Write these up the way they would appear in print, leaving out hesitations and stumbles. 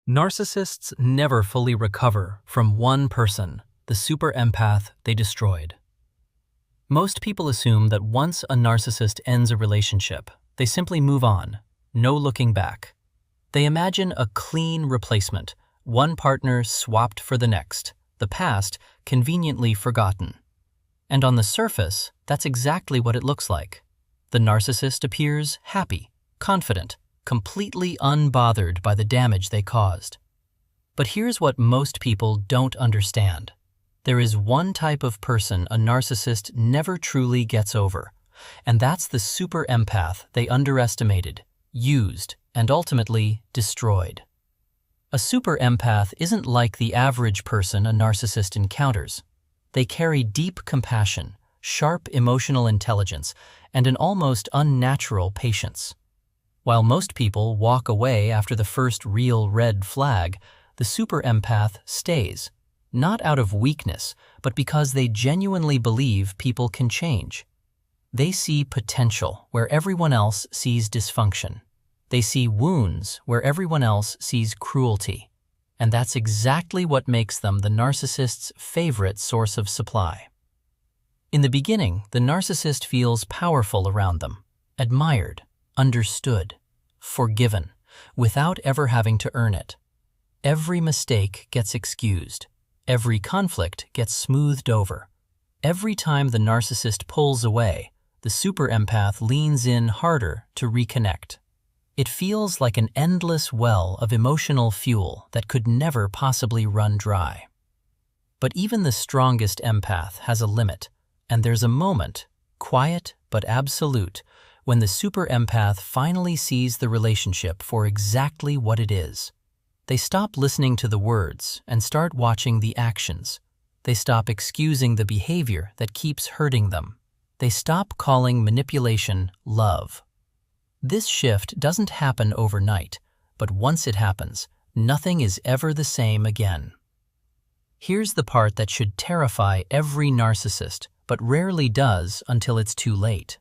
Narcissists never fully recover from one person, the super empath they destroyed. Most people assume that once a narcissist ends a relationship, they simply move on, no looking back. They imagine a clean replacement, one partner swapped for the next, the past conveniently forgotten. And on the surface, that's exactly what it looks like. The narcissist appears happy, confident, completely unbothered by the damage they caused. But here's what most people don't understand. There is one type of person a narcissist never truly gets over, and that's the super empath they underestimated, used, and ultimately destroyed. A super empath isn't like the average person a narcissist encounters. They carry deep compassion, sharp emotional intelligence, and an almost unnatural patience. While most people walk away after the first real red flag, the super empath stays, not out of weakness, but because they genuinely believe people can change. They see potential where everyone else sees dysfunction. They see wounds where everyone else sees cruelty. And that's exactly what makes them the narcissist's favorite source of supply. In the beginning, the narcissist feels powerful around them, admired, understood, forgiven, without ever having to earn it. Every mistake gets excused. Every conflict gets smoothed over. Every time the narcissist pulls away, the super empath leans in harder to reconnect. It feels like an endless well of emotional fuel that could never possibly run dry. But even the strongest empath has a limit, and there's a moment, quiet but absolute, when the super empath finally sees the relationship for exactly what it is. They stop listening to the words and start watching the actions. They stop excusing the behavior that keeps hurting them. They stop calling manipulation love. This shift doesn't happen overnight, but once it happens, nothing is ever the same again. Here's the part that should terrify every narcissist, but rarely does until it's too late.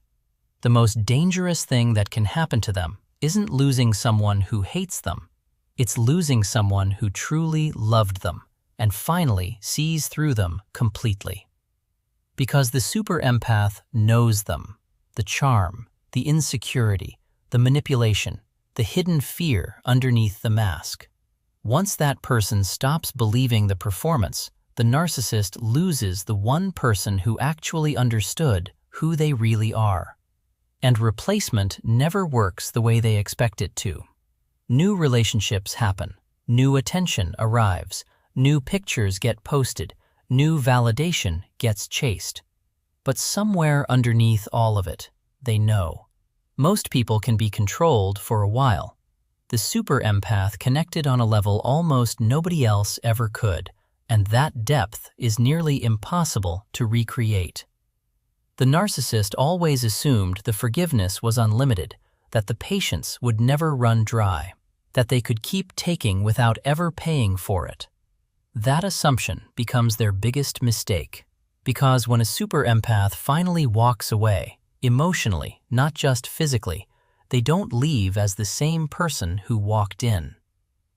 The most dangerous thing that can happen to them isn't losing someone who hates them. It's losing someone who truly loved them and finally sees through them completely. Because the super empath knows them, the charm, the insecurity, the manipulation, the hidden fear underneath the mask. Once that person stops believing the performance, the narcissist loses the one person who actually understood who they really are. And replacement never works the way they expect it to. New relationships happen, new attention arrives, new pictures get posted, new validation gets chased. But somewhere underneath all of it, they know. Most people can be controlled for a while. The super empath connected on a level almost nobody else ever could, and that depth is nearly impossible to recreate. The narcissist always assumed the forgiveness was unlimited, that the patience would never run dry, that they could keep taking without ever paying for it. That assumption becomes their biggest mistake, because when a super empath finally walks away, emotionally, not just physically, they don't leave as the same person who walked in.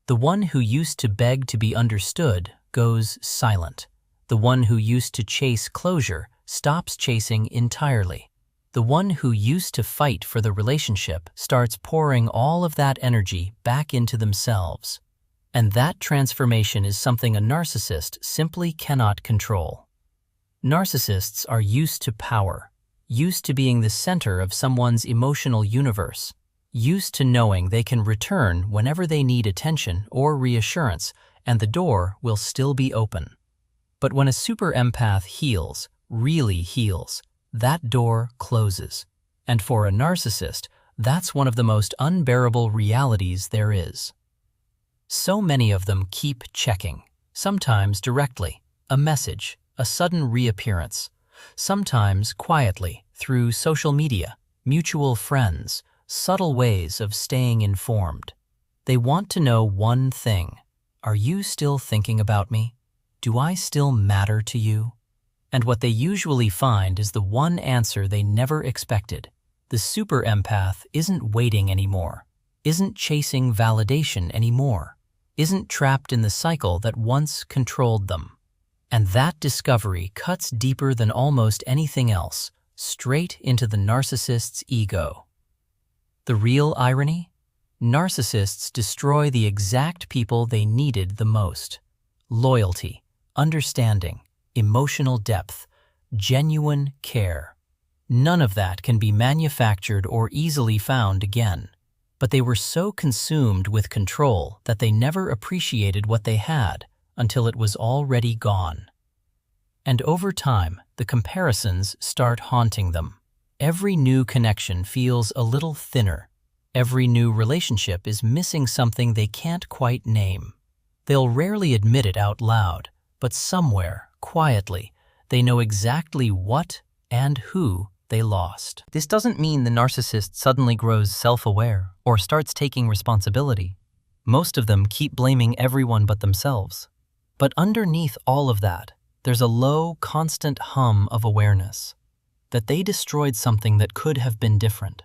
The one who used to beg to be understood goes silent. The one who used to chase closure stops chasing entirely. The one who used to fight for the relationship starts pouring all of that energy back into themselves. And that transformation is something a narcissist simply cannot control. Narcissists are used to power, used to being the center of someone's emotional universe, used to knowing they can return whenever they need attention or reassurance, and the door will still be open. But when a super empath heals, really heals, that door closes. And for a narcissist, that's one of the most unbearable realities there is. So many of them keep checking, sometimes directly, a message, a sudden reappearance, sometimes quietly through social media, mutual friends, subtle ways of staying informed. They want to know one thing: are you still thinking about me? Do I still matter to you? And what they usually find is the one answer they never expected. The super empath isn't waiting anymore, isn't chasing validation anymore. isn't trapped in the cycle that once controlled them. And that discovery cuts deeper than almost anything else, straight into the narcissist's ego. The real irony? Narcissists destroy the exact people they needed the most. Loyalty, understanding, emotional depth, genuine care. None of that can be manufactured or easily found again. But they were so consumed with control that they never appreciated what they had until it was already gone. And over time, the comparisons start haunting them. Every new connection feels a little thinner. Every new relationship is missing something they can't quite name. They'll rarely admit it out loud, but somewhere, quietly, they know exactly what and who they lost. This doesn't mean the narcissist suddenly grows self-aware or starts taking responsibility. Most of them keep blaming everyone but themselves. But underneath all of that, there's a low, constant hum of awareness that they destroyed something that could have been different.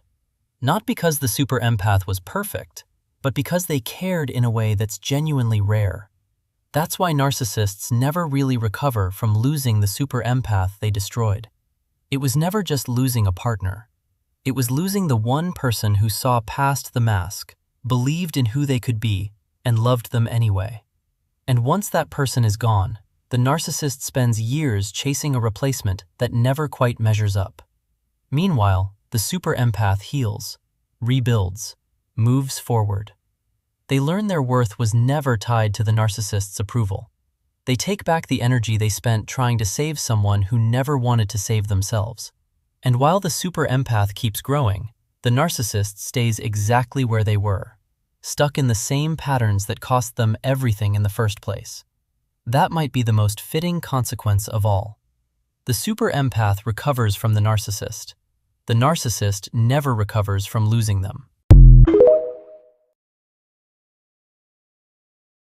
Not because the super empath was perfect, but because they cared in a way that's genuinely rare. That's why narcissists never really recover from losing the super empath they destroyed. It was never just losing a partner. It was losing the one person who saw past the mask, believed in who they could be, and loved them anyway. And once that person is gone, the narcissist spends years chasing a replacement that never quite measures up. Meanwhile, the super empath heals, rebuilds, moves forward. They learn their worth was never tied to the narcissist's approval. They take back the energy they spent trying to save someone who never wanted to save themselves. And while the super empath keeps growing, the narcissist stays exactly where they were, stuck in the same patterns that cost them everything in the first place. That might be the most fitting consequence of all. The super empath recovers from the narcissist. The narcissist never recovers from losing them.